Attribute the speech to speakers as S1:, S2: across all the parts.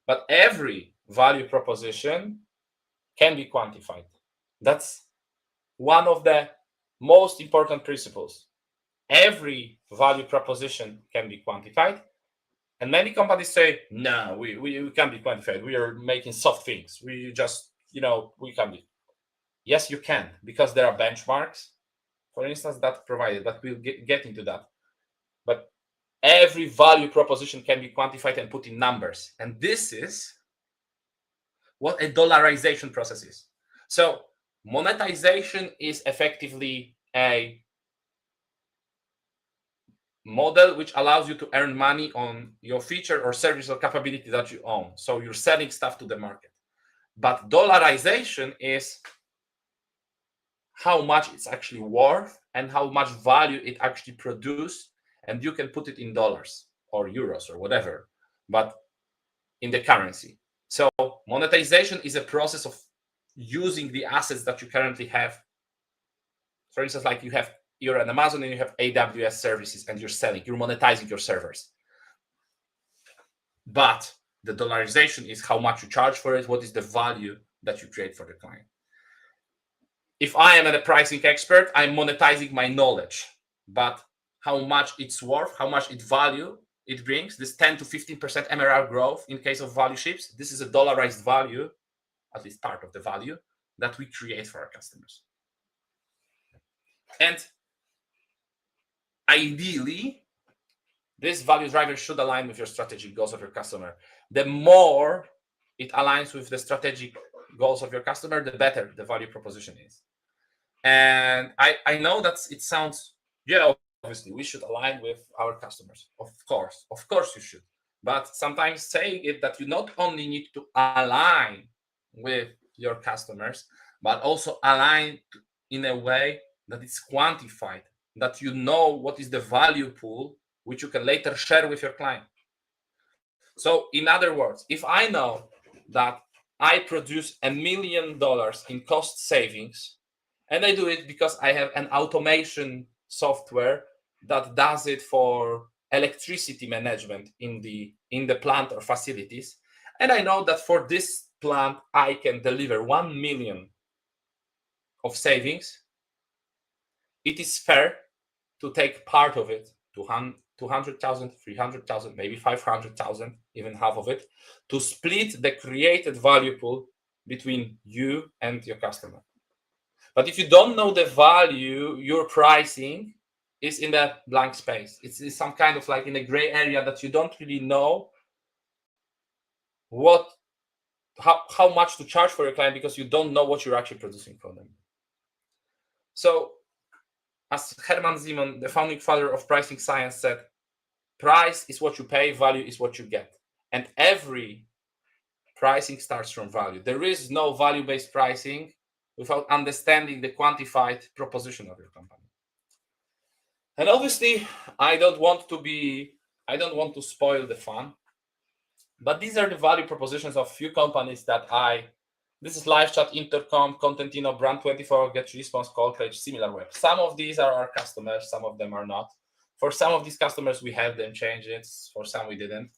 S1: But every value proposition can be quantified. That's one of the most important principles. Every value proposition can be quantified. And many companies say, no, we can't be quantified. We are making soft things. We just, we can be. Yes, you can, because there are benchmarks, for instance, that provided, but we'll get into that. But every value proposition can be quantified and put in numbers. And this is what a dollarization process is. So monetization is effectively a model which allows you to earn money on your feature or service or capability that you own. So you're selling stuff to the market. But dollarization is how much it's actually worth and how much value it actually produces, and you can put it in dollars or euros or whatever, but in the currency. So monetization is a process of using the assets that you currently have. For instance, like you're on Amazon and you have AWS services and you're monetizing your servers. But the dollarization is how much you charge for it, what is the value that you create for the client. If I am a pricing expert, I'm monetizing my knowledge, but how much it's worth, how much value it brings, this 10 to 15% MRR growth in case of value ships, this is a dollarized value, at least part of the value that we create for our customers. And ideally, this value driver should align with your strategic goals of your customer. The more it aligns with the strategic goals of your customer, the better the value proposition is. And I know that it sounds, obviously we should align with our customers. Of course you should. But sometimes saying it that you not only need to align with your customers, but also align in a way that it's quantified, that you know what is the value pool, which you can later share with your client. So in other words, if I know that I produce $1 million in cost savings, and I do it because I have an automation software that does it for electricity management in the plant or facilities, and I know that for this plant I can deliver 1 million of savings, it is fair to take part of it, 200,000, 300,000, maybe 500,000, even half of it, to split the created value pool between you and your customer. But if you don't know the value, your pricing is in the blank space. It's some kind of like in a gray area that you don't really know how much to charge for your client, because you don't know what you're actually producing for them. So as Hermann Simon, the founding father of pricing science, said, price is what you pay, value is what you get. And every pricing starts from value. There is no value-based pricing without understanding the quantified proposition of your company. And obviously, I don't want to spoil the fun, but these are the value propositions of few companies that this is LiveChat, Intercom, Contentino, Brand24, GetResponse, Callpage, SimilarWeb. Some of these are our customers, some of them are not. For some of these customers, we helped them change it. For some, we didn't.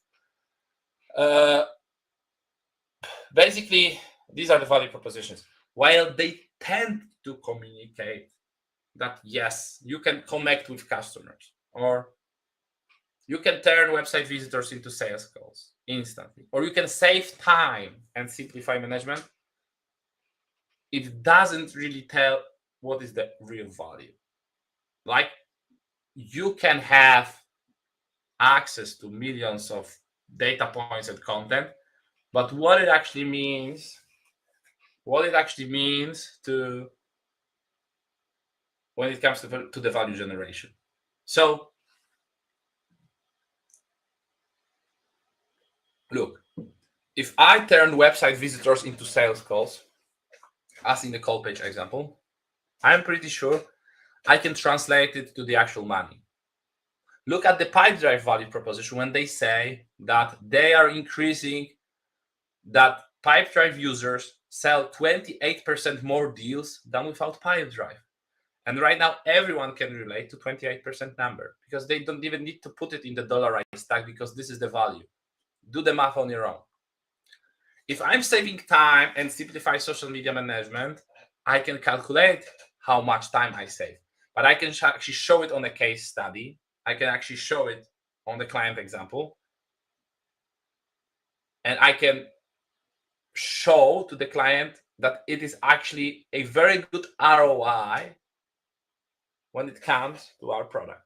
S1: Basically, these are the value propositions. While they tend to communicate that, yes, you can connect with customers, or you can turn website visitors into sales calls instantly, or you can save time and simplify management, it doesn't really tell what is the real value. Like, you can have access to millions of data points and content, but what it actually means to when it comes to the value generation. So look, if I turn website visitors into sales calls, as in the call page example, I'm pretty sure I can translate it to the actual money. Look at the Pipedrive value proposition when they say that they are increasing, that Pipedrive users sell 28% more deals than without Pipedrive. And right now, everyone can relate to 28% number, because they don't even need to put it in the dollarized tag, because this is the value. Do the math on your own. if I'm saving time and simplify social media management, I can calculate how much time I save. But I can actually show it on a case study. I can actually show it on the client example. And I can show to the client that it is actually a very good ROI when it comes to our product.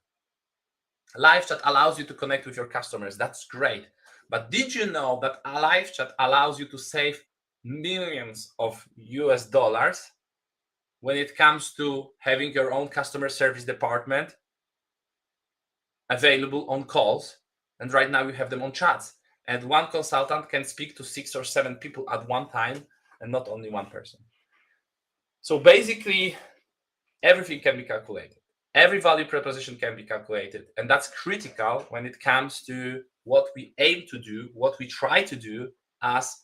S1: Live chat allows you to connect with your customers. That's great. But did you know that a live chat allows you to save millions of US dollars when it comes to having your own customer service department available on calls? And right now you have them on chats. And one consultant can speak to 6 or 7 people at one time and not only one person. So basically, everything can be calculated. Every value proposition can be calculated. And that's critical when it comes to what we aim to do, what we try to do as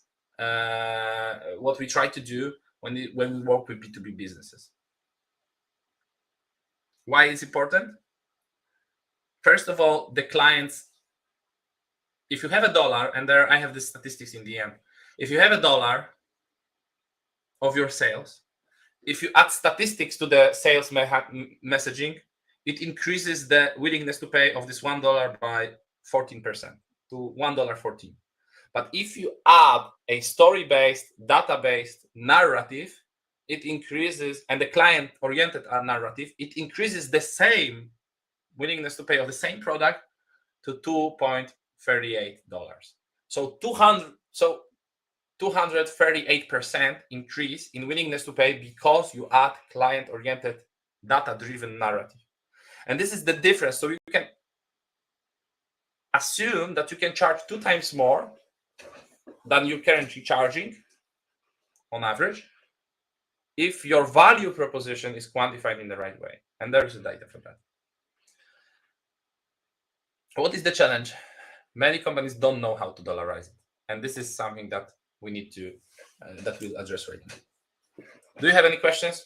S1: when we work with B2B businesses. Why is it important? First of all, the clients, if you have $1, and there I have the statistics in the end. If you have $1 of your sales, if you add statistics to the sales messaging, it increases the willingness to pay of this $1 by 14% to $1.14. But if you add a story-based, data-based narrative, it increases, and the client-oriented narrative, it increases the same willingness to pay of the same product to $2.38. So 238% increase in willingness to pay because you add client-oriented, data-driven narrative. And this is the difference. So you can assume that you can charge 2 times more than you're currently charging on average if your value proposition is quantified in the right way. And there is the data for that. What is the challenge? Many companies don't know how to dollarize it. And this is something that we need to, that we'll address right now. Do you have any questions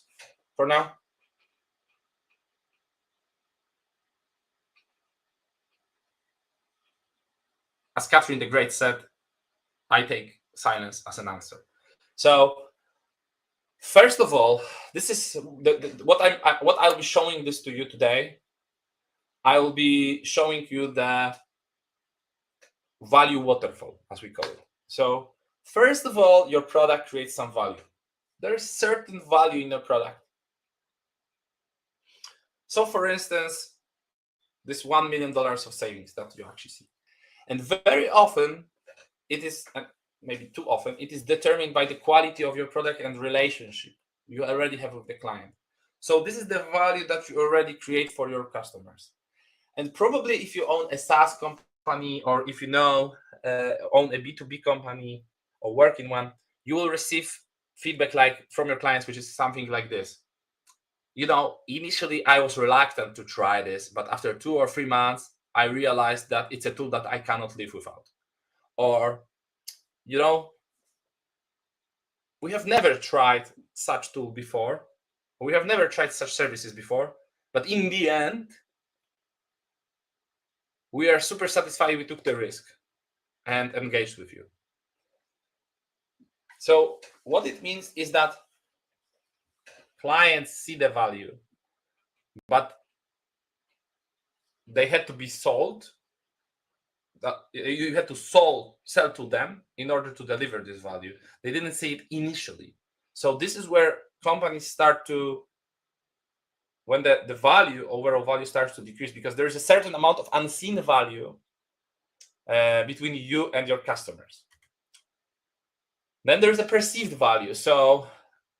S1: for now? As Catherine the Great said, I take silence as an answer. So first of all, this is what I'll be showing this to you today. I will be showing you the value waterfall, as we call it. So first of all, your product creates some value. There's certain value in your product. So for instance, this $1 million of savings that you actually see. And very often, it is, maybe too often, it is determined by the quality of your product and relationship you already have with the client. So this is the value that you already create for your customers. And probably if you own a SaaS company, or if you own a B2B company or work in one, you will receive feedback like from your clients, which is something like this. Initially I was reluctant to try this, but after 2 or 3 months, I realized that it's a tool that I cannot live without. Or, we have never tried such tool before. We have never tried such services before, but in the end, we are super satisfied we took the risk and engaged with you. So what it means is that clients see the value, but they had to be sold. You had to sell to them in order to deliver this value. They didn't see it initially. So this is where companies start to, when the overall value starts to decrease, because there is a certain amount of unseen value between you and your customers. Then there's a perceived value. So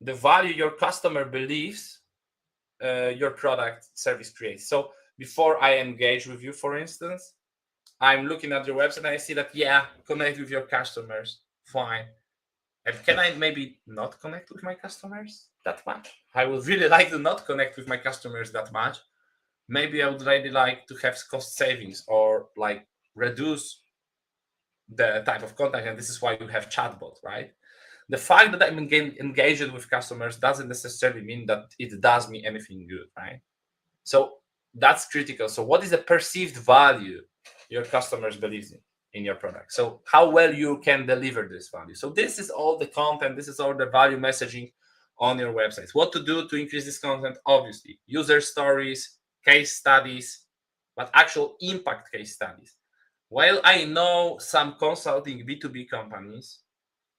S1: the value your customer believes your product service creates. So before I engage with you, for instance, I'm looking at your website and I see that, connect with your customers, fine. And can I maybe not connect with my customers that much? I would really like to not connect with my customers that much. Maybe I would really like to have cost savings or like reduce the type of contact. And this is why you have chatbot, right? The fact that I'm engaged with customers doesn't necessarily mean that it does me anything good, right? So that's critical. So what is the perceived value your customers believe in? in your product. So how well you can deliver this value. So this is all the content, this is all the value messaging on your websites. What to do to increase this content? Obviously, user stories, case studies, but actual impact case studies. While I know some consulting B2B companies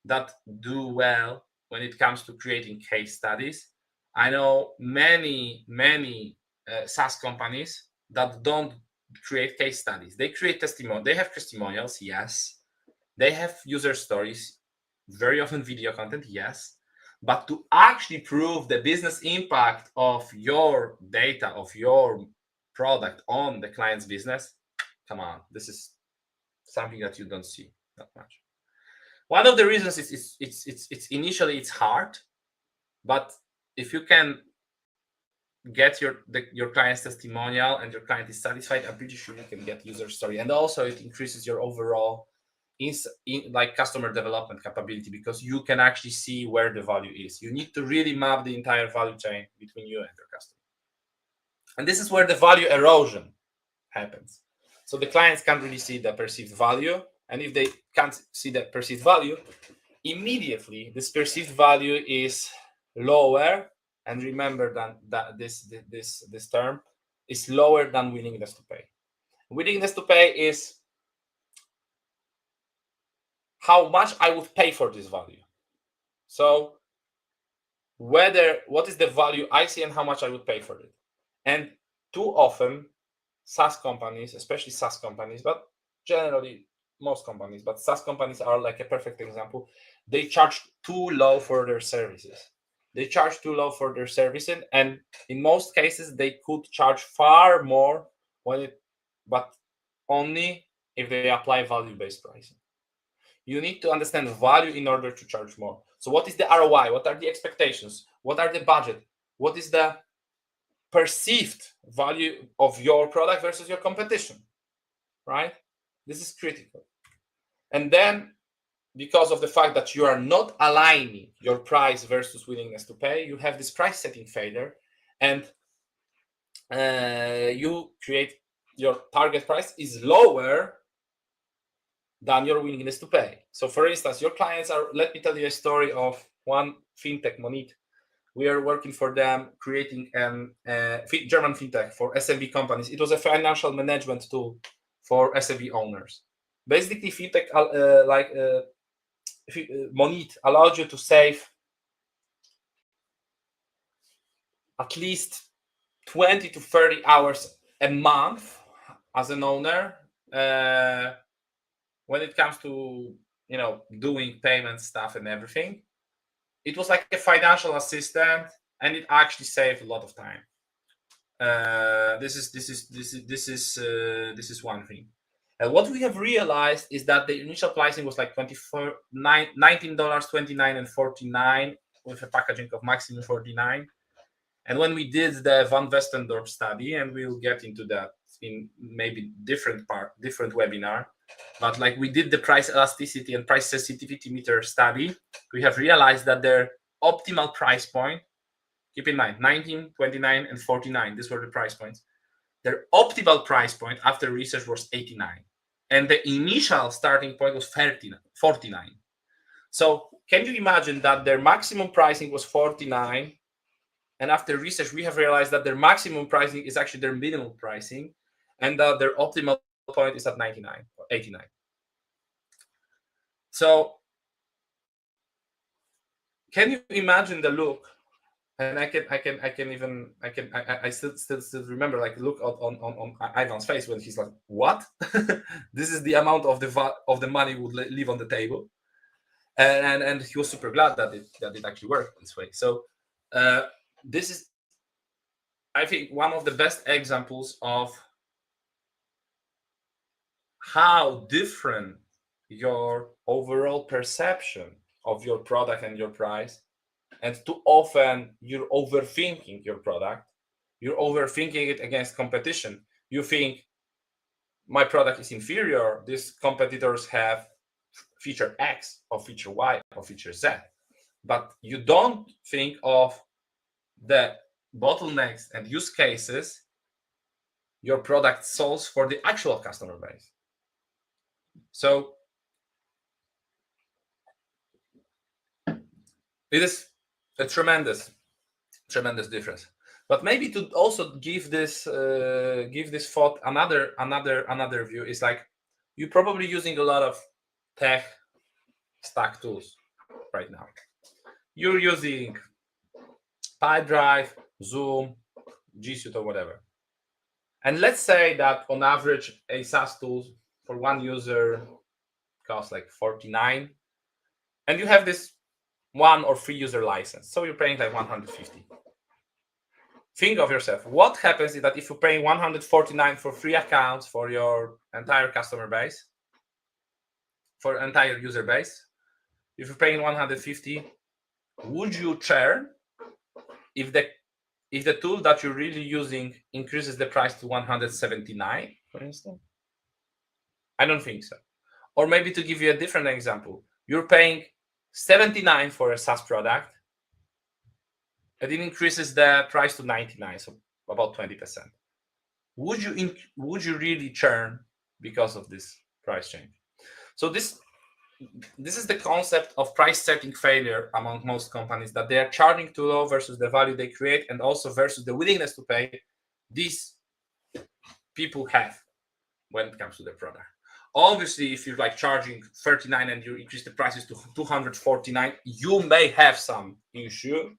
S1: that do well when it comes to creating case studies, I know many SaaS companies that don't create case studies. They create testimonials. They have testimonials, yes. They have user stories, very often video content, yes. But to actually prove the business impact of your data, of your product on the client's business, come on, this is something that you don't see that much. One of the reasons is it's initially it's hard, but if you can get your client's testimonial and your client is satisfied, I'm pretty sure you can get user story, and also it increases your overall like customer development capability, because you can actually see where the value is. You need to really map the entire value chain between you and your customer, and this is where the value erosion happens. So the clients can't really see the perceived value, and if they can't see the perceived value, immediately this perceived value is lower. And remember that this term is lower than willingness to pay. Willingness to pay is how much I would pay for this value. So what is the value I see and how much I would pay for it. And too often SaaS companies, especially SaaS companies, but generally most companies, but SaaS companies are like a perfect example. They charge too low for their services. They charge too low for their services, and in most cases they could charge far more but only if they apply value-based pricing. You need to understand value in order to charge more. So what is the ROI? What are the expectations? What are the budget? What is the perceived value of your product versus your competition, right? This is critical. And then, because of the fact that you are not aligning your price versus willingness to pay, you have this price setting failure, and you create your target price is lower than your willingness to pay. So for instance, your clients are, let me tell you a story of one fintech, Monit. We are working for them, creating a German fintech for SMB companies. It was a financial management tool for SMB owners. Basically, fintech Monit allowed you to save at least 20 to 30 hours a month as an owner when it comes to doing payment stuff and everything. It was like a financial assistant, and it actually saved a lot of time. This is one thing. And what we have realized is that the initial pricing was like $19, $29 and $49, with a packaging of maximum $49. And when we did the Van Westendorp study, and we'll get into that in maybe different webinar, but like we did the price elasticity and price sensitivity meter study, we have realized that their optimal price point, keep in mind, 19, 29, and 49, these were the price points. Their optimal price point after research was 89. And the initial starting point was 49. So can you imagine that their maximum pricing was 49? And after research, we have realized that their maximum pricing is actually their minimum pricing, and that their optimal point is at 99 or 89. So can you imagine the look? And I still remember like look on Ivan's face when he's like, what? This is the amount of the money would leave on the table. And he was super glad that it actually worked this way. So this is, I think, one of the best examples of how different your overall perception of your product and your price. And too often you're overthinking your product. You're overthinking it against competition. You think my product is inferior. These competitors have feature X or feature Y or feature Z. But you don't think of the bottlenecks and use cases your product solves for the actual customer base. So it is a tremendous difference. But maybe to also give this thought another view is like you're probably using a lot of tech stack tools right now. You're using PipeDrive, Zoom, G Suite, or whatever. And let's say that on average, a SaaS tool for one user costs like 49, and you have this 1 or 3 user license, so you're paying like 150. Think of yourself. What happens is that if you pay 149 for 3 accounts for your entire customer base, for entire user base, if you're paying 150, would you churn if the tool that you're really using increases the price to 179, for instance? I don't think so. Or maybe to give you a different example, you're paying 79 for a SaaS product, and it increases the price to 99, so about 20%. Would you really churn because of this price change? So this is the concept of price setting failure among most companies, that they are charging too low versus the value they create, and also versus the willingness to pay these people have when it comes to the product. Obviously, if you're like charging 39 and you increase the prices to 249, you may have some issue,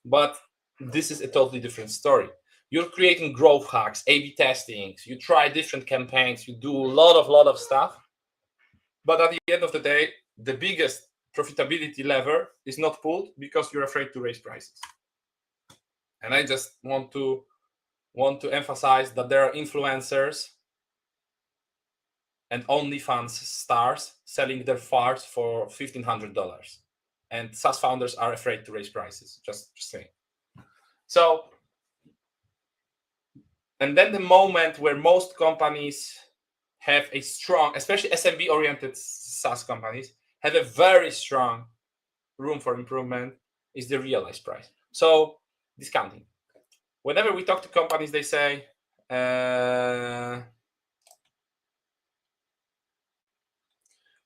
S1: but this is a totally different story. You're creating growth hacks, A/B testings, you try different campaigns, you do a lot of stuff. But at the end of the day, the biggest profitability lever is not pulled because you're afraid to raise prices. And I just want to emphasize that there are influencers and OnlyFans stars selling their farts for $1,500, and SaaS founders are afraid to raise prices. Just saying. So, and then the moment where most companies have a strong, especially SMB-oriented SaaS companies, have a very strong room for improvement is the realized price. So discounting. Whenever we talk to companies, they say,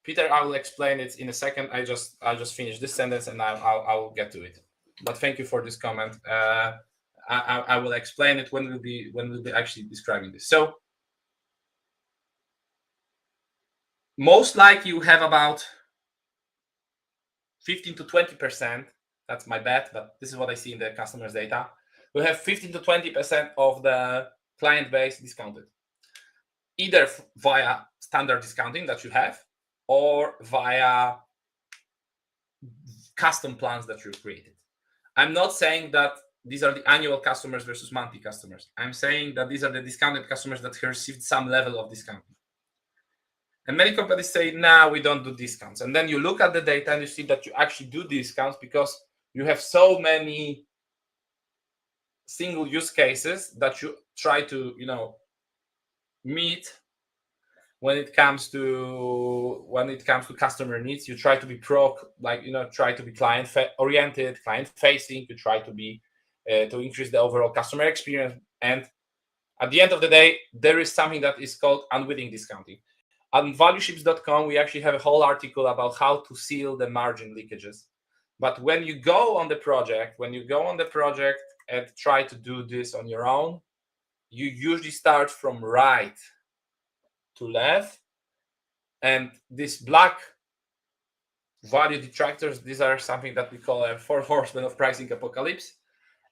S1: Peter, I will explain it in a second. I'll just finish this sentence and I'll get to it. But thank you for this comment. I will explain it when we'll be actually describing this. So most likely you have about 15 to 20%. That's my bet, but this is what I see in the customers' data. We have 15 to 20% of the client base discounted, either via standard discounting that you have, or via custom plans that you've created. I'm not saying that these are the annual customers versus monthly customers. I'm saying that these are the discounted customers that have received some level of discounting. And many companies say, nah, we don't do discounts. And then you look at the data and you see that you actually do discounts because you have so many single use cases that you try to, meet when it comes to customer needs. You try to be try to be client oriented, client facing. You try to be to increase the overall customer experience. And at the end of the day, there is something that is called unwitting discounting. On valueships.com, we actually have a whole article about how to seal the margin leakages. But when you go on the project, and try to do this on your own, you usually start from right to left. And these black value detractors, these are something that we call a 4 horsemen of pricing apocalypse.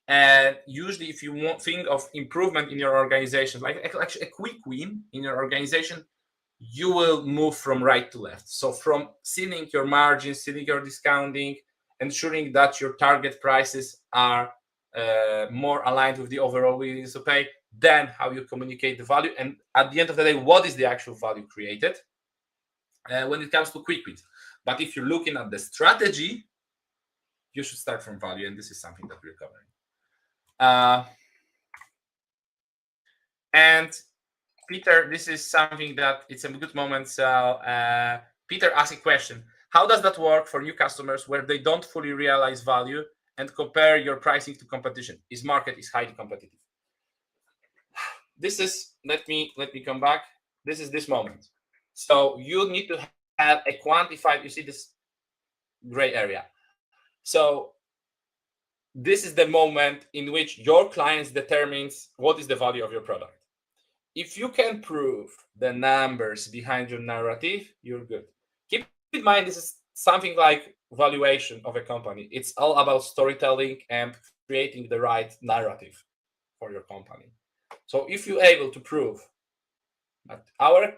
S1: And usually if you think of improvement in your organization, like actually a quick win in your organization, you will move from right to left. So from sealing your margins, sealing your discounting, ensuring that your target prices are more aligned with the overall willingness to pay, then how you communicate the value. And at the end of the day, what is the actual value created when it comes to quick wins. But if you're looking at the strategy, you should start from value. And this is something that we're covering. And Peter, this is something that it's a good moment. So Peter asked a question. How does that work for new customers where they don't fully realize value and compare your pricing to competition? Is market is highly competitive? This is, let me come back. This is this moment. So you need to have a quantified, you see this gray area. So this is the moment in which your clients determines what is the value of your product. If you can prove the numbers behind your narrative, you're good. Keep in mind, this is something like valuation of a company. It's all about storytelling and creating the right narrative for your company. So if you're able to prove that our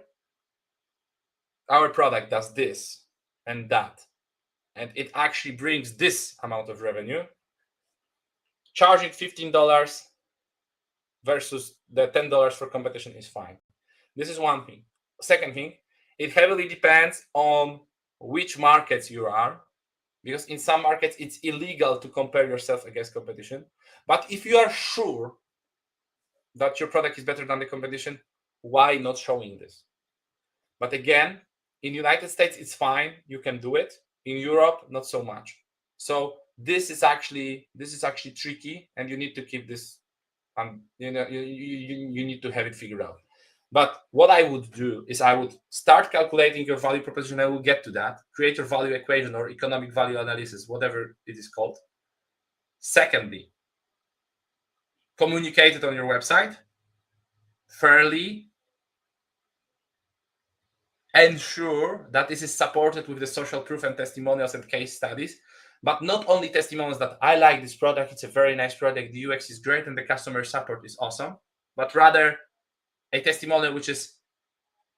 S1: product does this and that, and it actually brings this amount of revenue, charging $15 versus the $10 for competition is fine. This is one thing. Second thing, it heavily depends on which markets you are, because in some markets it's illegal to compare yourself against competition. But if you are sure that your product is better than the competition, why not showing this? But again, in United States it's fine, you can do it. In Europe, not so much. So this is actually tricky, and you need to keep this. You need to have it figured out. But what I would do is I would start calculating your value proposition. I will get to that. Create your value equation or economic value analysis, whatever it is called. Secondly, communicate it on your website fairly. Ensure that this is supported with the social proof and testimonials and case studies, but not only testimonials that I like this product, it's a very nice product, the UX is great, and the customer support is awesome, but rather a testimonial which is,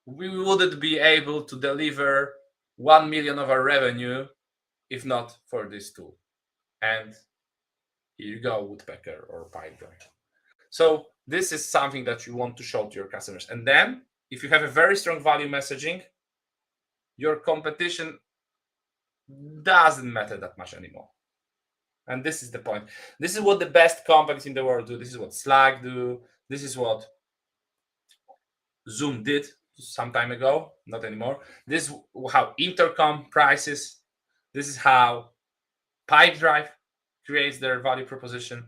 S1: we wouldn't be able to deliver 1 million of our revenue if not for this tool. And here you go, Woodpecker or Pipedrive. So this is something that you want to show to your customers. And then if you have a very strong value messaging, your competition doesn't matter that much anymore. And this is the point. This is what the best companies in the world do. This is what Slack do. This is what Zoom did some time ago, not anymore. This is how Intercom prices. This is how Pipedrive creates their value proposition.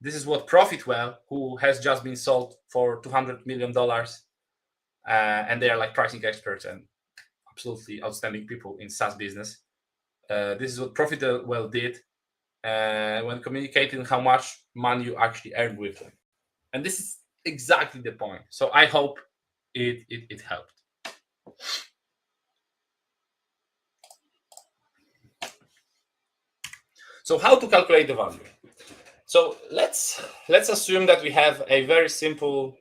S1: This is what Profitwell, who has just been sold for $200 million, and they are like pricing experts and absolutely outstanding people in SaaS business. This is what Profitwell did when communicating how much money you actually earn with them. And this is exactly the point. So I hope it helped. So how to calculate the value? So let's assume that we have a very simple.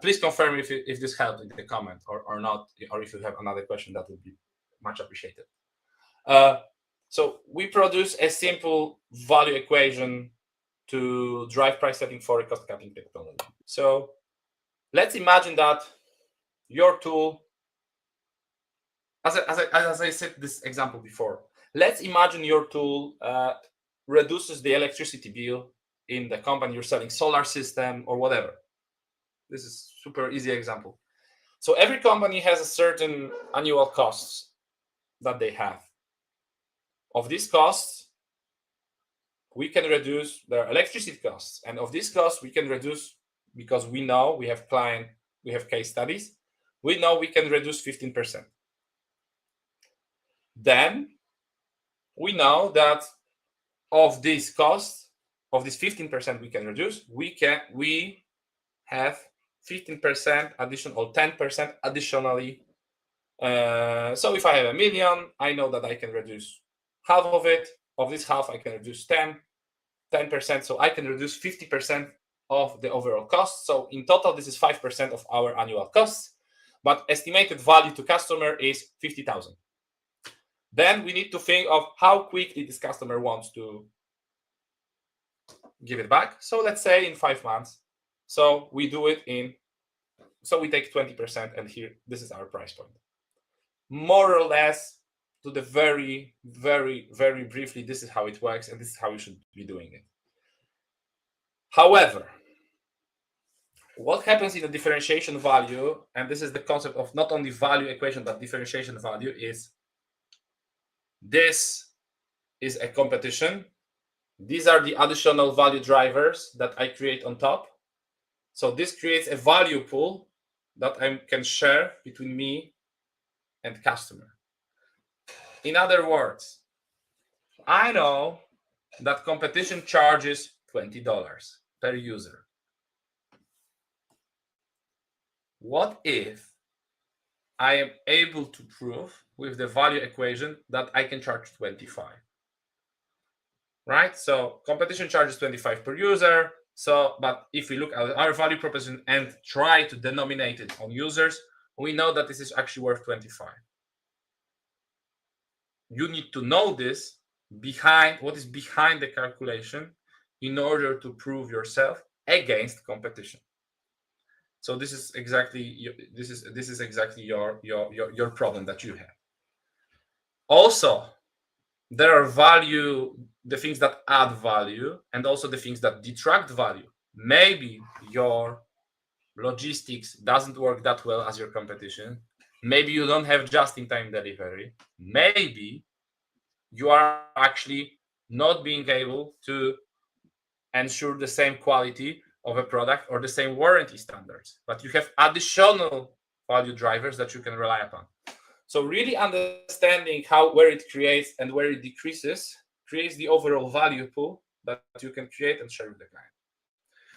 S1: Please confirm if this helped in the comment or not, or if you have another question, that would be much appreciated. So we produce a simple value equation to drive price setting for a cost-cutting technology. So let's imagine that your tool, as I said this example before, let's imagine your tool reduces the electricity bill in the company you're selling, solar system or whatever. This is super easy example. So every company has a certain annual costs that they have. Of these costs, we can reduce their electricity costs. And of these costs, we can reduce, because we know we have case studies, we know we can reduce 15%. Then we know that of these costs, of this 15% we can reduce, we have 15% additional or 10% additionally. So if I have $1 million, I know that I can reduce half of it. Of this half, I can reduce 10%. So I can reduce 50% of the overall cost. So in total, this is 5% of our annual costs. But estimated value to customer is $50,000. Then we need to think of how quickly this customer wants to give it back. So let's say in 5 months. So we do it so we take 20%, and here, this is our price point. More or less, to the very, very, very briefly, this is how it works, and this is how you should be doing it. However, what happens in the differentiation value, and this is the concept of not only value equation, but differentiation value, is this is a competition. These are the additional value drivers that I create on top. So this creates a value pool that I can share between me and customer. In other words, I know that competition charges $20 per user. What if I am able to prove with the value equation that I can charge 25? Right? So competition charges 25 per user. So, but if we look at our value proposition and try to denominate it on users, we know that this is actually worth 25. You need to know this behind what is behind the calculation in order to prove yourself against competition. So this is exactly your problem that you have. Also, there are the things that add value, and also the things that detract value. Maybe your logistics doesn't work that well as your competition. Maybe you don't have just-in-time delivery. Maybe you are actually not being able to ensure the same quality of a product or the same warranty standards, but you have additional value drivers that you can rely upon. So really understanding where it creates and where it decreases creates the overall value pool that you can create and share with the client.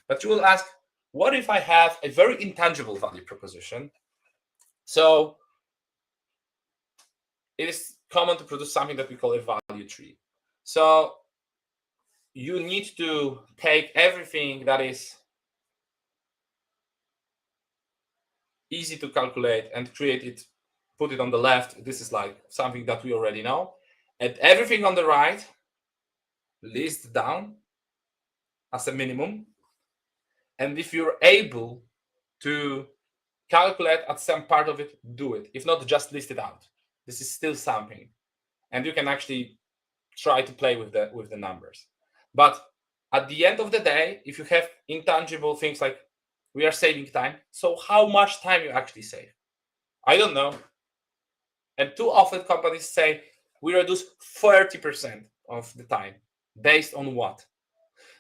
S1: But you will ask, what if I have a very intangible value proposition? So it is common to produce something that we call a value tree. So you need to take everything that is easy to calculate and create it, put it on the left. This is like something that we already know. And everything on the right, list down as a minimum. And if you're able to calculate at some part of it, do it. If not, just list it out. This is still something. And you can actually try to play with the numbers. But at the end of the day, if you have intangible things like we are saving time, so how much time you actually save? I don't know. And too often companies say we reduce 30% of the time. Based on what?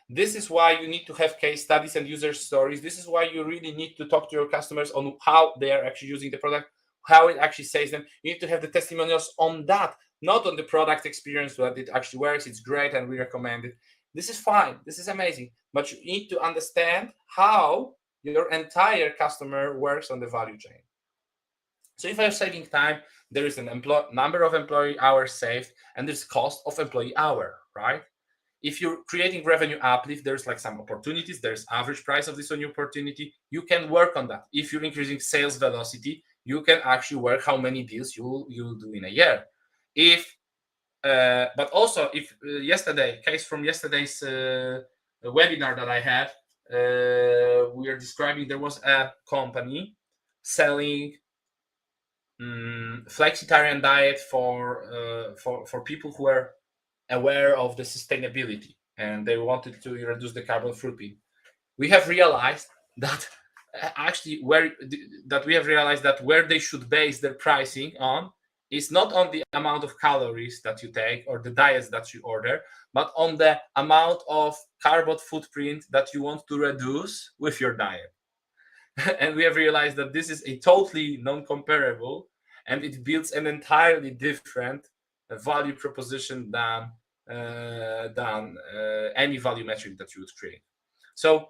S1: This is why you need to have case studies and user stories. This is why you really need to talk to your customers on how they are actually using the product, how it actually saves them. You need to have the testimonials on that, not on the product experience, that it actually works, it's great, and we recommend it. This is fine. This is amazing. But you need to understand how your entire customer works on the value chain. So if I'm saving time, there is an number of employee hours saved, and there's cost of employee hour, right? If you're creating revenue uplift, there's like some opportunities, there's average price of this new opportunity. You can work on that. If you're increasing sales velocity, you can actually work how many deals you'll do in a year. But also if case from yesterday's webinar that I had, we are describing, there was a company selling flexitarian diet for people who are aware of the sustainability and they wanted to reduce the carbon footprint. We have realized that where they should base their pricing on is not on the amount of calories that you take or the diets that you order, but on the amount of carbon footprint that you want to reduce with your diet. And we have realized that this is a totally non-comparable, and it builds an entirely different value proposition than any value metric that you would create. So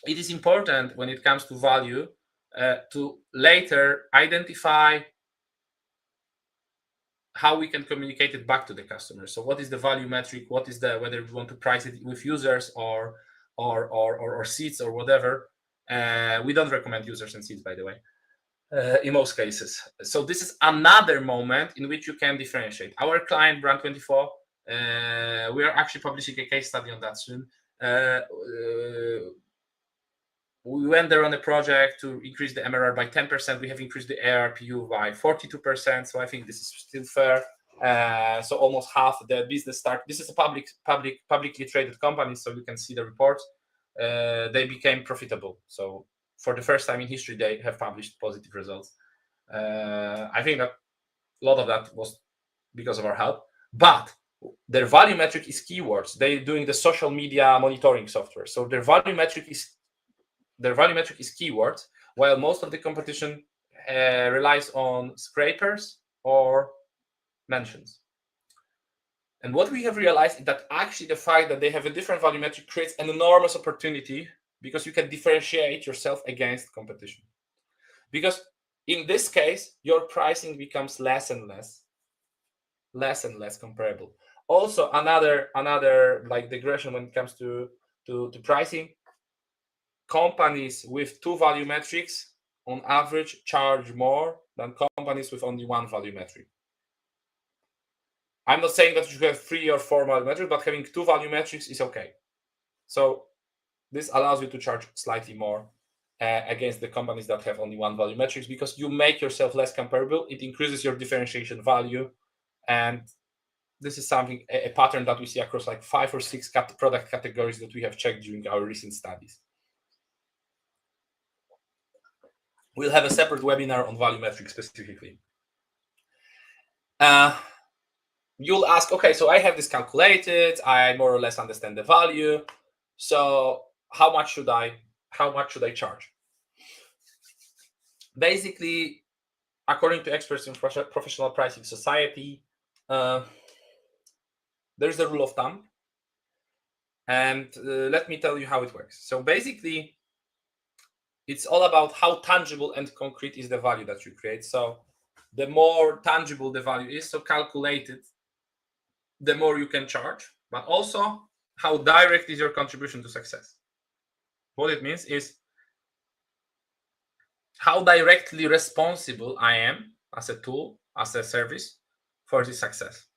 S1: it is important when it comes to value to later identify how we can communicate it back to the customer. So what is the value metric? What is whether we want to price it with users or seats or whatever. We don't recommend users and seats, by the way, in most cases. So this is another moment in which you can differentiate. Our client, Brand24, we are actually publishing a case study on that soon. We went there on a project to increase the MRR by 10%. We have increased the ARPU by 42%. So I think this is still fair. So almost half the business start. This is a publicly traded company, so you can see the reports. They became profitable. So for the first time in history, they have published positive results. I think that a lot of that was because of our help. But their value metric is keywords. They're doing the social media monitoring software. So their value metric is keywords. while most of the competition relies on scrapers or mentions. And what we have realized is that actually the fact that they have a different value metric creates an enormous opportunity, because you can differentiate yourself against competition. Because in this case, your pricing becomes less and less comparable. Also, another like digression when it comes to pricing, companies with two value metrics on average charge more than companies with only one value metric. I'm not saying that you have 3 or 4 value metrics, but having two value metrics is okay. So this allows you to charge slightly more against the companies that have only one value metrics, because you make yourself less comparable. It increases your differentiation value, and this is something, a pattern that we see across like 5 or 6 product categories that we have checked during our recent studies. We'll have a separate webinar on value metrics specifically. You'll ask, okay, so I have this calculated, I more or less understand the value, so how much should I charge? Basically, according to experts in professional pricing society, there's the rule of thumb, and let me tell you how it works. So basically, it's all about how tangible and concrete is the value that you create. So the more tangible the value is, so calculated, the more you can charge, but also how direct is your contribution to success. What it means is how directly responsible I am as a tool, as a service for this success.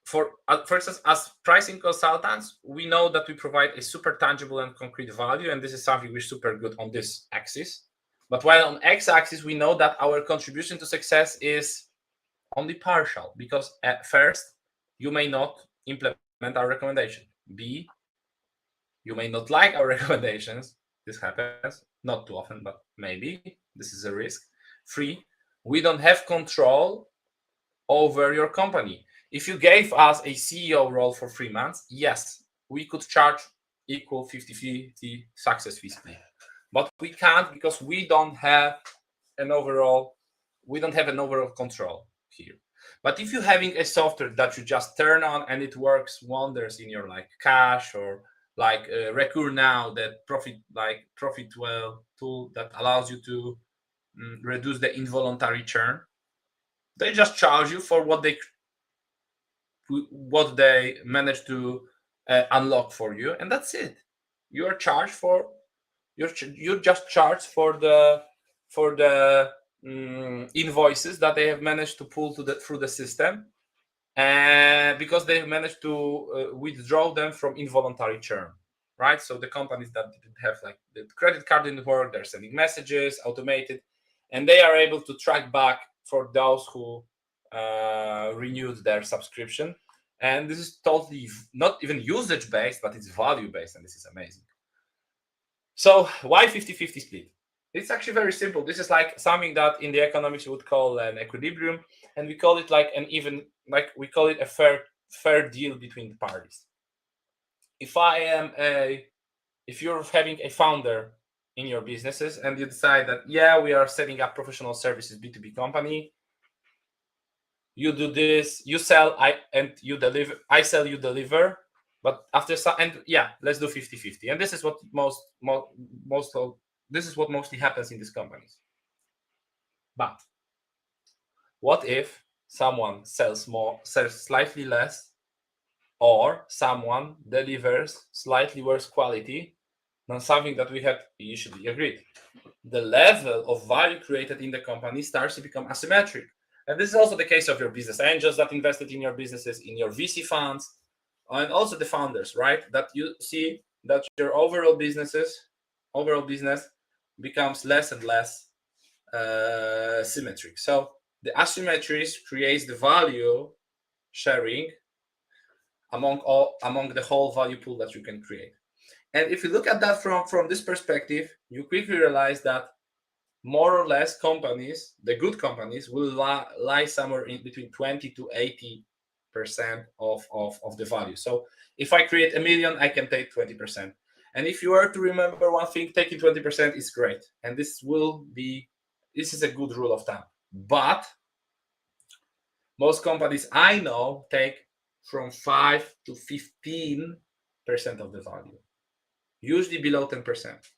S1: For instance, as pricing consultants, we know that we provide a super tangible and concrete value, and this is something we're super good on this axis. But while on x-axis, we know that our contribution to success is only partial, because at first, you may not implement our recommendation. B, you may not like our recommendations. This happens, not too often, but maybe. This is a risk. 3, we don't have control over your company. If you gave us a CEO role for 3 months, yes, we could charge equal 50-50 success fee split. But we can't, because we don't have an overall control here. But if you're having a software that you just turn on and it works wonders in your like cash, or like Recur Now, that Profitwell tool that allows you to reduce the involuntary churn, they just charge you for what they manage to unlock for you, and that's it. You're charged for you're just charged for the invoices that they have managed to pull through the system, and because they've managed to withdraw them from involuntary churn, right? So the companies that didn't have like the credit card didn't work, they're sending messages automated, and they are able to track back for those who renewed their subscription. And this is totally not even usage based, but it's value based, and this is amazing. So why 50-50 split? It's actually very simple. This is like something that in the economics you would call an equilibrium, and we call it a fair deal between the parties. If you're having a founder in your businesses and you decide that, yeah, we are setting up professional services B2B company, you do this, you sell, you deliver, I sell, you deliver, but after some, and yeah, let's do 50-50. And this is what mostly happens in these companies. But what if someone sells slightly less, or someone delivers slightly worse quality than something that we had initially agreed? The level of value created in the company starts to become asymmetric. And this is also the case of your business angels that invested in your businesses, in your VC funds, and also the founders, right? That you see that your overall business becomes less and less symmetric. So the asymmetries creates the value sharing among the whole value pool that you can create. And if you look at that from this perspective, you quickly realize that more or less companies, the good companies, will lie somewhere in between 20 to 80% of the value. So if I create 1 million, I can take 20%. And if you were to remember one thing, taking 20% is great. And this is a good rule of thumb. But most companies I know take from 5 to 15% of the value, usually below 10%.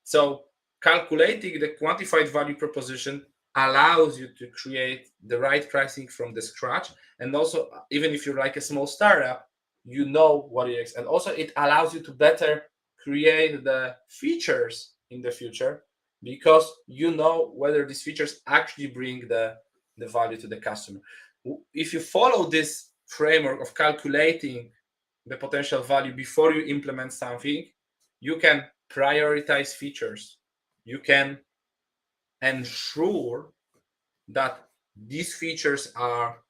S1: So calculating the quantified value proposition allows you to create the right pricing from the scratch. And also, even if you're like a small startup, you know what it is. And also it allows you to better create the features in the future, because you know whether these features actually bring the value to the customer. If you follow this framework of calculating the potential value before you implement something, you can prioritize features. You can ensure that these features are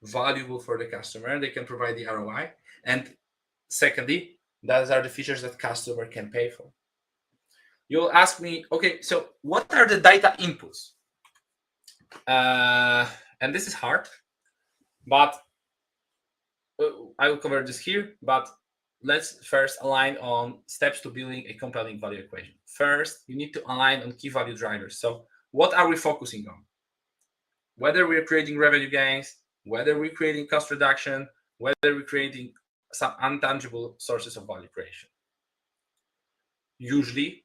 S1: valuable for the customer. They can provide the ROI. And secondly, those are the features that customer can pay for. You'll ask me, okay, so what are the data inputs? And this is hard, but I will cover this here. But let's first align on steps to building a compelling value equation. First, you need to align on key value drivers. So what are we focusing on? Whether we're creating revenue gains, whether we're creating cost reduction, whether we're creating some intangible sources of value creation. Usually,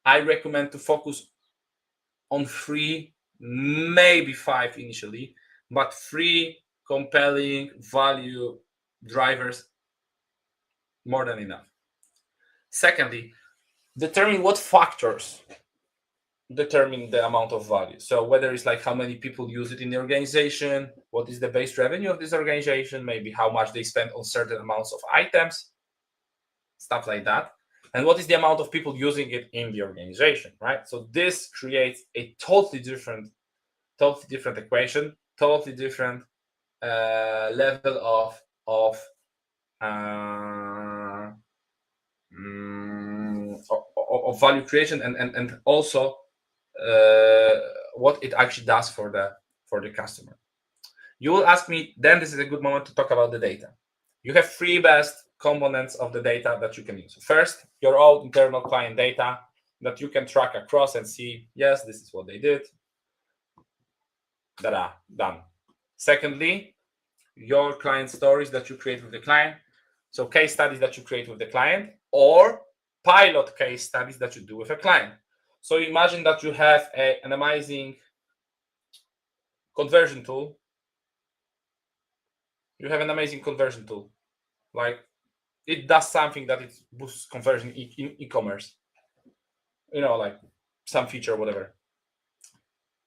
S1: I recommend to focus on 3, maybe 5 initially, but 3 compelling value drivers, more than enough. Secondly, determine what factors determine the amount of value. So whether it's like how many people use it in the organization, what is the base revenue of this organization, maybe how much they spend on certain amounts of items, stuff like that. And what is the amount of people using it in the organization, right? So this creates a totally different equation, totally different level of value creation, and also what it actually does for the customer. You will ask me, then this is a good moment to talk about the data. You have 3 best components of the data that you can use. First, your own internal client data that you can track across and see, yes, this is what they did. Done. Secondly, your client stories that you create with the client. So case studies that you create with the client, or pilot case studies that you do with a client. So imagine that you have an amazing conversion tool. You have an amazing conversion tool. Like, it does something that it boosts conversion in e-commerce. Like some feature or whatever.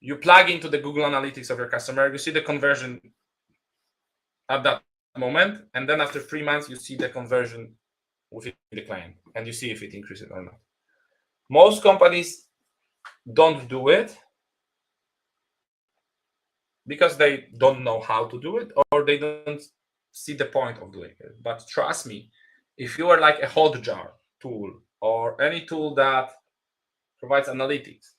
S1: You plug into the Google Analytics of your customer, you see the conversion at that moment, and then after 3 months, you see the conversion within the client, and you see if it increases or not. Most companies don't do it because they don't know how to do it, or they don't see the point of doing it. But trust me, if you are like a Hotjar tool or any tool that provides analytics,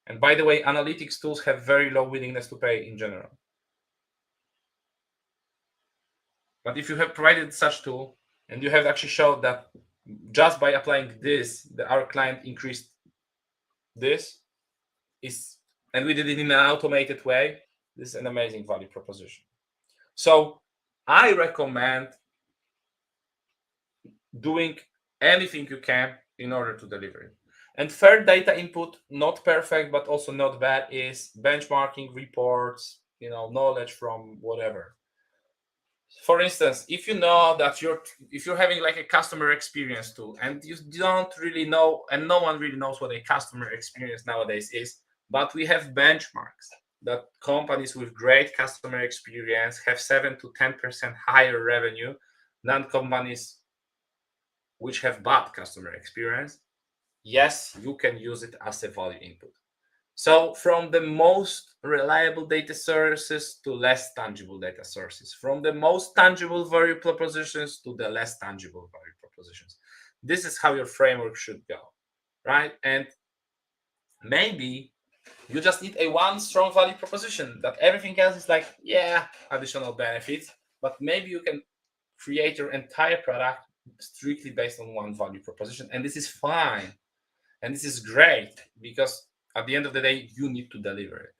S1: and by the way, analytics tools have very low willingness to pay in general. But if you have provided such tool and you have actually showed that just by applying this, our client increased this, and we did it in an automated way, this is an amazing value proposition. So I recommend doing anything you can in order to deliver it. And third data input, not perfect, but also not bad, is benchmarking reports, knowledge from whatever. For instance, if you know that if you're having like a customer experience tool and you don't really know, and no one really knows what a customer experience nowadays is, but we have benchmarks that companies with great customer experience have 7 to 10% higher revenue than companies which have bad customer experience. Yes, you can use it as a value input. So from the most reliable data sources to less tangible data sources, from the most tangible value propositions to the less tangible value propositions. This is how your framework should go, right? And maybe you just need a one strong value proposition, that everything else is like, additional benefits, but maybe you can create your entire product strictly based on one value proposition. And this is fine. And this is great because at the end of the day, you need to deliver it.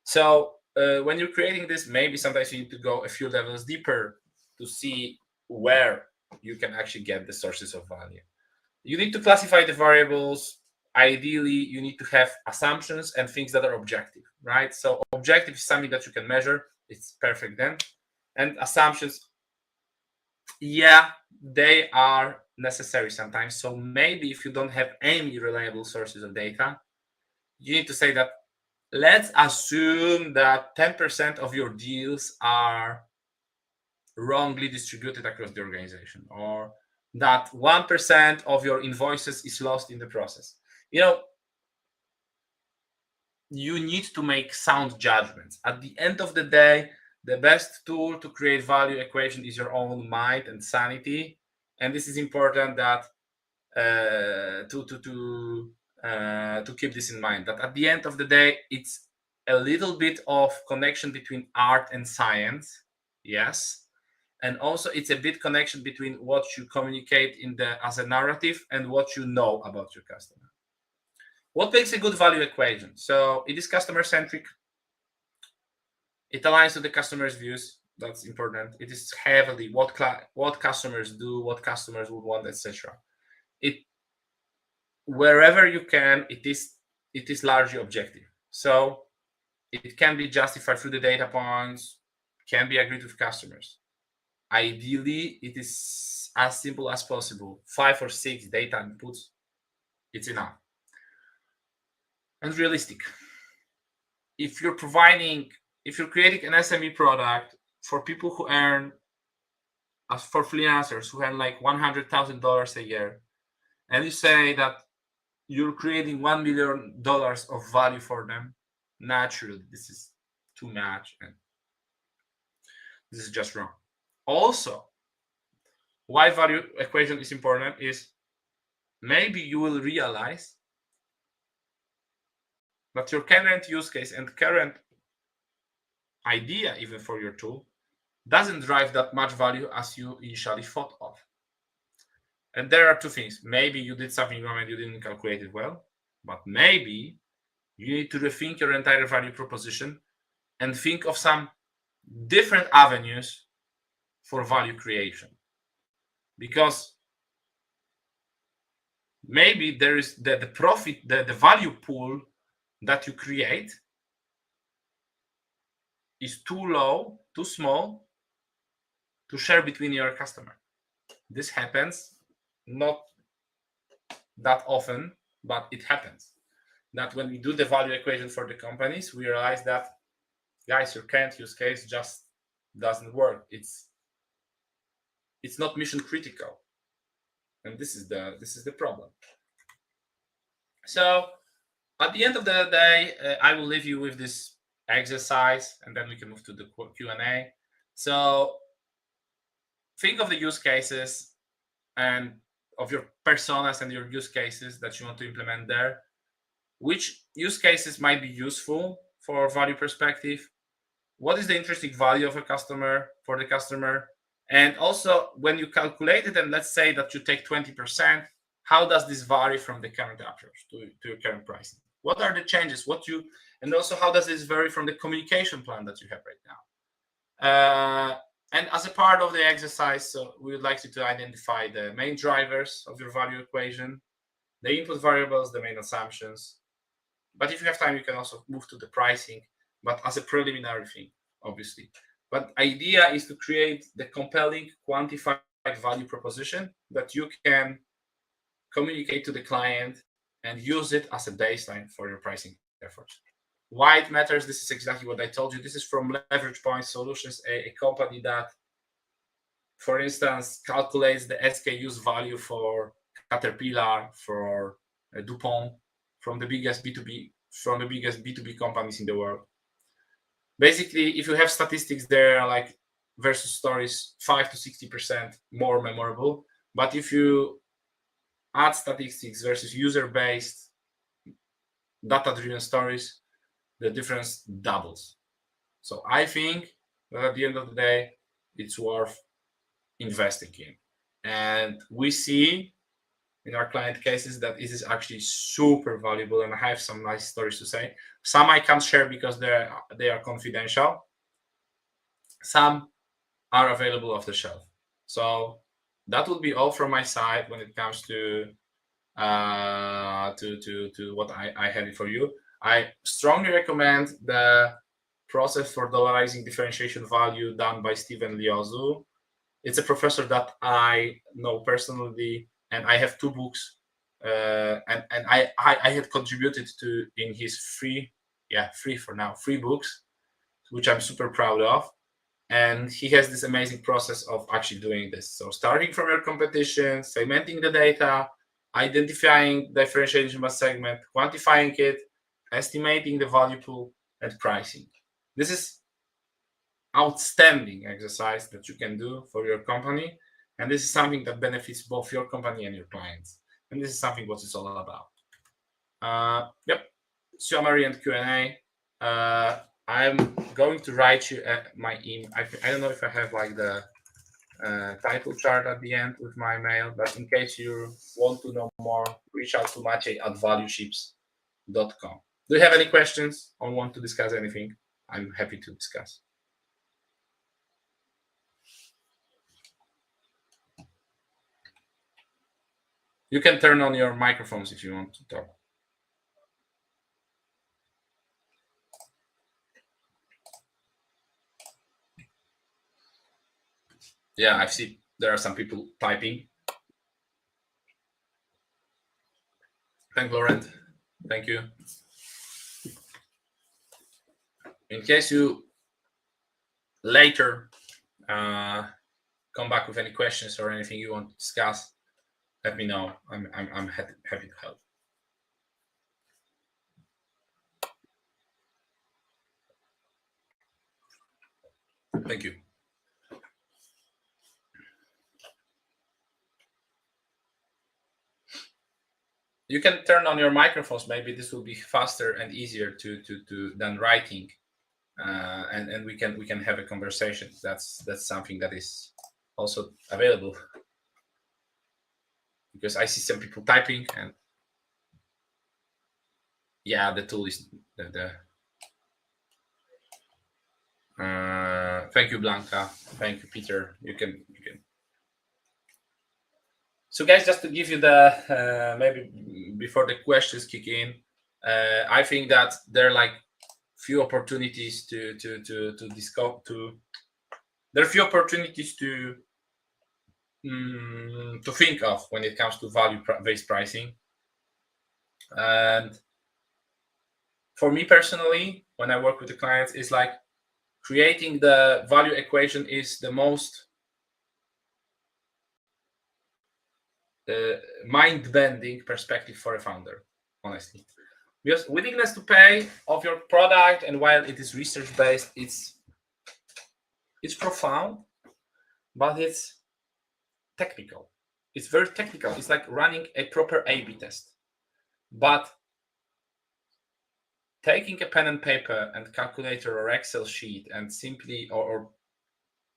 S1: So when you're creating this, maybe sometimes you need to go a few levels deeper to see where you can actually get the sources of value. You need to classify the variables. Ideally, you need to have assumptions and things that are objective, right? So objective is something that you can measure. It's perfect then. And assumptions, yeah, they are necessary sometimes. So maybe if you don't have any reliable sources of data, you need to say that let's assume that 10% of your deals are wrongly distributed across the organization, or that 1% of your invoices is lost in the process. You need to make sound judgments. At the end of the day, the best tool to create value equation is your own mind and sanity. And this is important that to keep this in mind, that at the end of the day, it's a little bit of connection between art and science, yes, and also it's a bit connection between what you communicate as a narrative and what you know about your customer. What makes a good value equation? So it is customer centric. It aligns to the customer's views. That's important. It is heavily what customers do, what customers would want, etc. It wherever you can, it is largely objective. So it can be justified through the data points, can be agreed with customers. Ideally, it is as simple as possible. 5 or 6 data inputs, it's enough. And realistic. If you're creating an SME product for people who earn, as for freelancers who earn like $100,000 a year, and you say that you're creating $1 million of value for them, naturally, this is too much, and this is just wrong. Also, why value equation is important is maybe you will realize that your current use case and current idea, even for your tool, doesn't drive that much value as you initially thought of. And there are two things. Maybe you did something wrong and you didn't calculate it well, but maybe you need to rethink your entire value proposition and think of some different avenues for value creation. Because maybe there is the profit, the value pool that you create is too low, too small to share between your customer. This happens not that often, but it happens. That when we do the value equation for the companies, we realize that, guys, your current use case just doesn't work. It's not mission critical, and this is the problem. So at the end of the day, I will leave you with this exercise, and then we can move to the Q&A. So think of the use cases and of your personas and your use cases that you want to implement there. Which use cases might be useful for value perspective? What is the intrinsic value of a customer for the customer? And also, when you calculate it, and let's say that you take 20%, how does this vary from the current approach to your current pricing? What are the changes? And also, how does this vary from the communication plan that you have right now? And as a part of the exercise, so we would like you to identify the main drivers of your value equation, the input variables, the main assumptions. But if you have time, you can also move to the pricing, but as a preliminary thing, obviously. But idea is to create the compelling, quantified value proposition that you can communicate to the client and use it as a baseline for your pricing efforts. Why it matters, this is exactly what I told you. This is from Leverage Point Solutions, a company that, for instance, calculates the SKUs value for Caterpillar, for DuPont, from the biggest B2B companies in the world. Basically, if you have statistics there, like versus stories, 5 to 60% more memorable. But if you add statistics versus user-based, data-driven stories, the difference doubles. So I think that at the end of the day, it's worth investing in. And we see in our client cases that it is actually super valuable, and I have some nice stories to say. Some I can't share because they are confidential. Some are available off the shelf. So that would be all from my side when it comes to what I had for you. I strongly recommend the process for dollarizing differentiation value done by Stephen Liozu. It's a professor that I know personally, and I have 2 books, and I had contributed to in his free for now, 3 books, which I'm super proud of. And he has this amazing process of actually doing this. So starting from your competition, segmenting the data, identifying differentiation by segment, quantifying it, estimating the value pool, and pricing. This is outstanding exercise that you can do for your company, and this is something that benefits both your company and your clients. And this is something what it's all about. Yep, summary and Q&A. I'm going to write you my email. I don't know if I have like the title chart at the end with my mail, but in case you want to know more, reach out to maciej@valueships.com. Do you have any questions or want to discuss anything? I'm happy to discuss. You can turn on your microphones if you want to talk. Yeah, I see there are some people typing. Thank Laurent. Thank you. In case you later come back with any questions or anything you want to discuss, let me know. I'm happy to help. Thank you. You can turn on your microphones. Maybe this will be faster and easier to than writing, and we can have a conversation. That's something that is also available, because I see some people typing, and yeah, the tool is the thank you, Blanca. Thank you, Peter. You can. So, guys, just to give you the maybe before the questions kick in, I think that there are like few opportunities to discover there are few opportunities to think of when it comes to value-based pricing. And for me personally, when I work with the clients, it's like creating the value equation is the most mind-bending perspective for a founder, honestly. Because willingness to pay of your product, and while it is research-based, it's profound, but it's technical. It's very technical. It's like running a proper A/B test. But taking a pen and paper and calculator or Excel sheet and simply or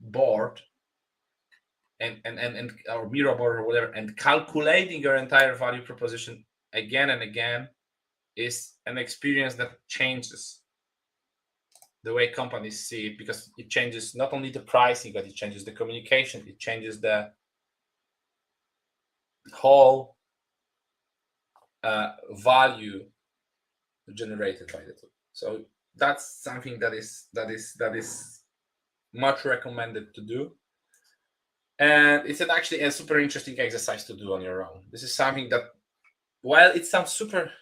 S1: board and or Miro board or whatever, and calculating your entire value proposition again and again is an experience that changes the way companies see it, because it changes not only the pricing, but it changes the communication, it changes the whole value generated by the tool. So that's something that is much recommended to do, and it's actually a super interesting exercise to do on your own. This is something that, while it sounds super,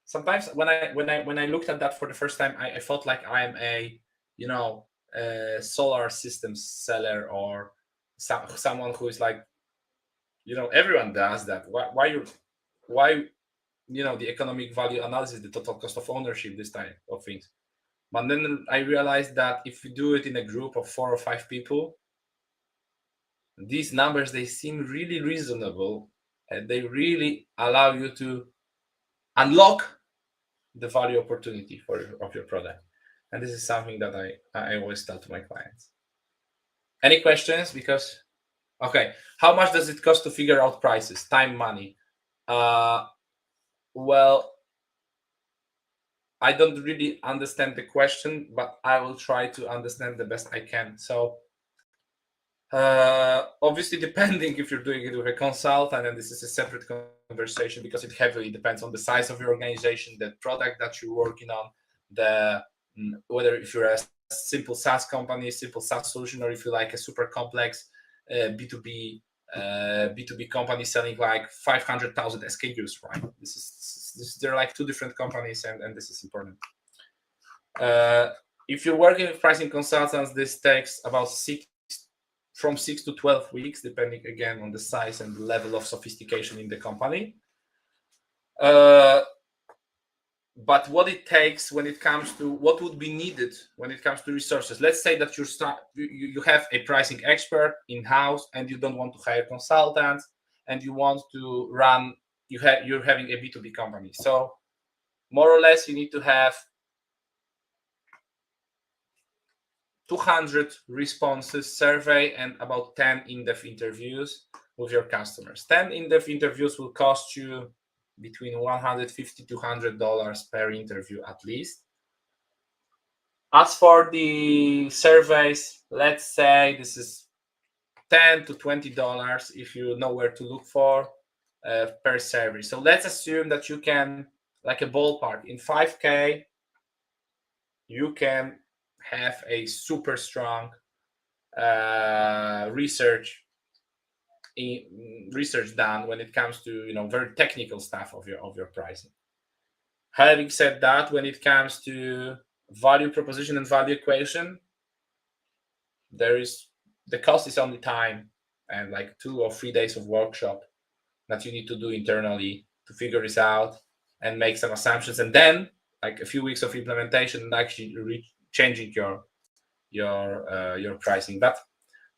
S1: sometimes when I looked at that for the first time, I felt like I'm a solar systems seller, or someone who is like, everyone does that. Why the economic value analysis, the total cost of ownership, this type of things. But then I realized that if you do it in a group of 4 or 5 people, these numbers, they seem really reasonable, and they really allow you to unlock the value opportunity of your product. And this is something that I always tell to my clients. Any questions? Because Okay, how much does it cost to figure out prices? Time, money. Well, I don't really understand the question, but I will try to understand the best I can. So, obviously, depending if you're doing it with a consultant, and this is a separate conversation because it heavily depends on the size of your organization, the product that you're working on, the whether if you're a simple SaaS company, simple SaaS solution, or if you like a super complex B2B B2B company selling like 500,000 SKUs, right? They're like two different companies, and this is important. If you're working with pricing consultants, this takes about from 6 to 12 weeks, depending again on the size and the level of sophistication in the company. But what it takes when it comes to what would be needed when it comes to resources. Let's say that you have a pricing expert in-house and you don't want to hire consultants and you want to run, you're having a B2B company. So more or less you need to have 200 responses survey and about 10 in-depth interviews with your customers. 10 in-depth interviews will cost you between $150 to $200 per interview at least. As for the surveys, let's say this is $10 to $20 if you know where to look for per survey. So let's assume that you can, like a ballpark, in 5K, you can have a super strong research done when it comes to very technical stuff of your pricing. Having said that, when it comes to value proposition and value equation, the cost is only time and like 2 or 3 days of workshop that you need to do internally to figure this out and make some assumptions, and then like a few weeks of implementation and actually changing your pricing. But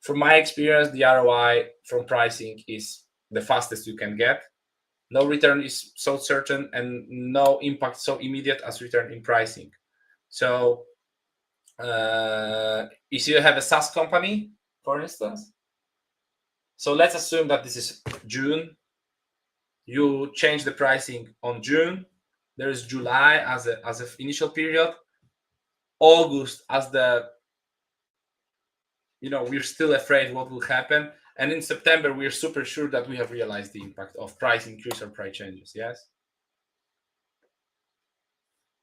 S1: from my experience, the ROI from pricing is the fastest you can get. No return is so certain and no impact so immediate as return in pricing. So if you have a SaaS company, for instance, so let's assume that this is June. You change the pricing on June. There is July as an initial period, August as we're still afraid what will happen, and in September we're super sure that we have realized the impact of price increase or price changes. Yes.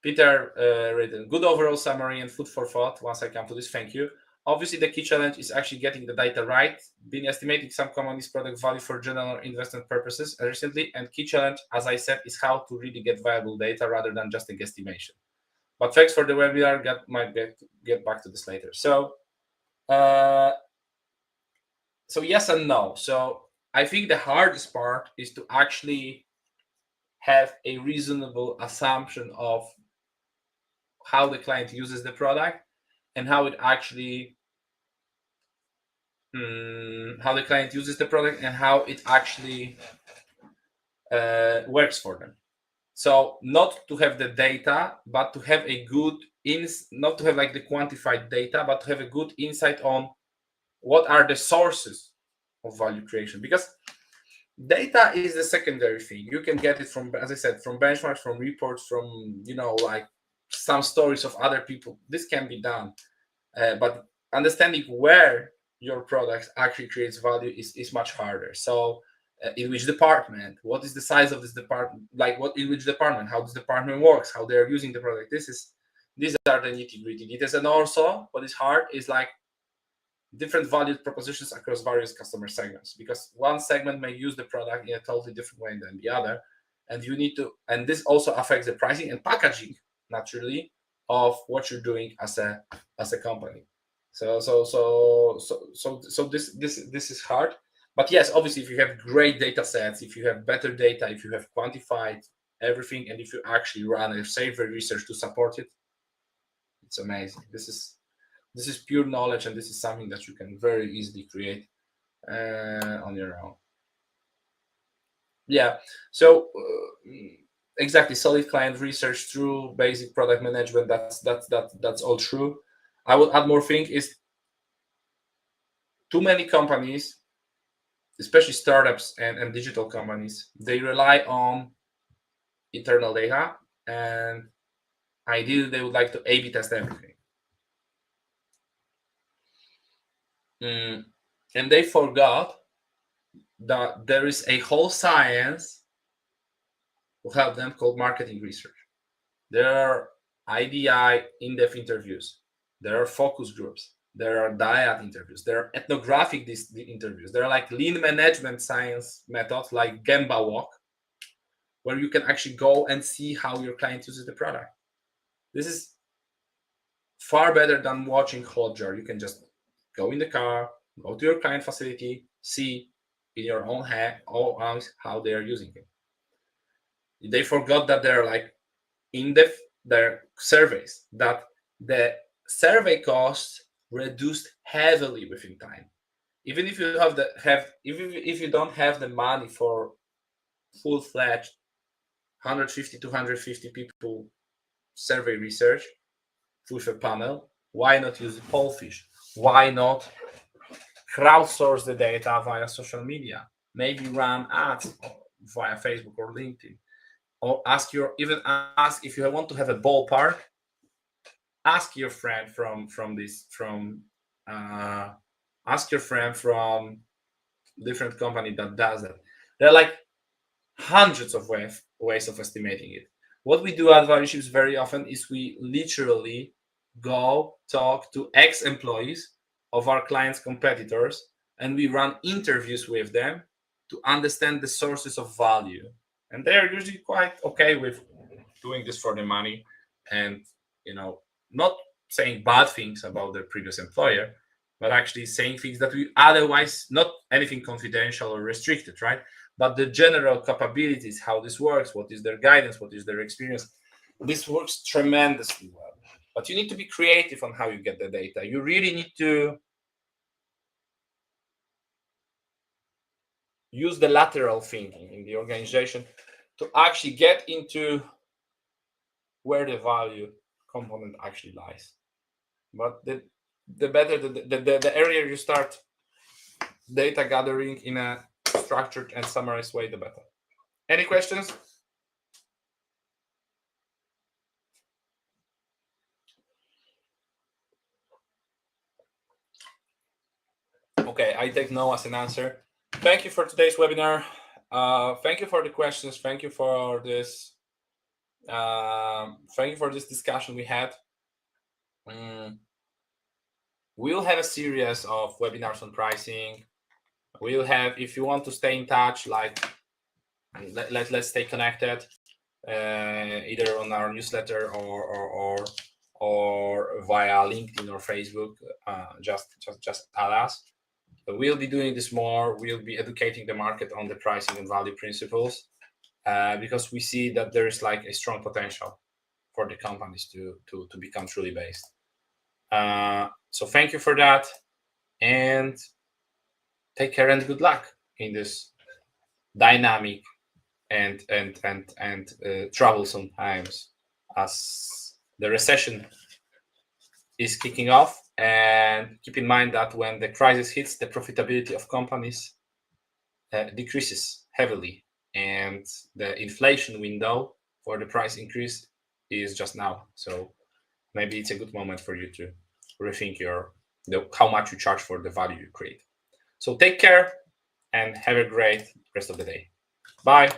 S1: Peter written, good overall summary and food for thought. Once I come to this, thank you. Obviously, the key challenge is actually getting the data right. Been estimating some companies' product value for general investment purposes recently, and key challenge, as I said, is how to really get viable data rather than just a guesstimation. But thanks for the webinar. Might get back to this later. So yes and no. So I think the hardest part is to actually have a reasonable assumption of how the client uses the product and how the client uses the product and how it actually works for them. So not to have the data, but to have a good not to have like the quantified data, but to have a good insight on what are the sources of value creation. Because data is the secondary thing. You can get it from, as I said, from benchmarks, from reports, from like some stories of other people. This can be done, but understanding where your product actually creates value is much harder. So in which department, what is the size of this department, like in which department, how this department works, how they're using the product. These are the nitty-gritty details. And also what is hard is like different value propositions across various customer segments, because one segment may use the product in a totally different way than the other, and and this also affects the pricing and packaging naturally of what you're doing as a company. So this is hard. But yes, obviously, if you have great data sets, if you have better data, if you have quantified everything, and if you actually run a safer research to support it, it's amazing. This is pure knowledge, and this is something that you can very easily create on your own. Yeah. So exactly, solid client research through basic product management. That's all true. I would add more thing is too many companies especially startups and digital companies, they rely on internal data, and ideally they would like to A/B test everything. And they forgot that there is a whole science to help them called marketing research. There are IDI in-depth interviews. There are focus groups. There are diet interviews. There are ethnographic interviews. There are like lean management science methods like Gemba Walk, where you can actually go and see how your client uses the product. This is far better than watching Hotjar. You can just go in the car, go to your client facility, see in your own eyes how they are using it. They forgot that there are like in-depth their surveys, that the survey costs reduced heavily within time. Even if you if you don't have the money for full-fledged 150 to 150 people survey research with a panel, why not use Pollfish? Why not crowdsource the data via social media? Maybe run ads via Facebook or LinkedIn, or ask if you want to have a ballpark. Ask your friend ask your friend from different company that does it. There are like hundreds of ways of estimating it. What we do at ValueShips very often is we literally go talk to ex-employees of our clients' competitors, and we run interviews with them to understand the sources of value. And they're usually quite okay with doing this for the money, and not saying bad things about their previous employer, but actually saying things that we otherwise, not anything confidential or restricted, right? But the general capabilities, how this works, what is their guidance, what is their experience. This works tremendously well. But you need to be creative on how you get the data. You really need to use the lateral thinking in the organization to actually get into where the value component actually lies. But the better the earlier you start data gathering in a structured and summarized way, the better. Any questions? Okay, I take no as an answer. Thank you for today's webinar. Thank you for the questions. Thank you for this. Thank you for this discussion we had. We'll have a series of webinars on pricing. We'll have, if you want to stay in touch, like let's stay connected, either on our newsletter or via LinkedIn or Facebook. Just add us. We'll be doing this more. We'll be educating the market on the pricing and value principles, because we see that there is like a strong potential for the companies to become truly based. So thank you for that, and take care and good luck in this dynamic and troublesome times as the recession is kicking off. And keep in mind that when the crisis hits, the profitability of companies decreases heavily, and the inflation window for the price increase is just now. So maybe it's a good moment for you to rethink how much you charge for the value you create. So take care and have a great rest of the day. Bye.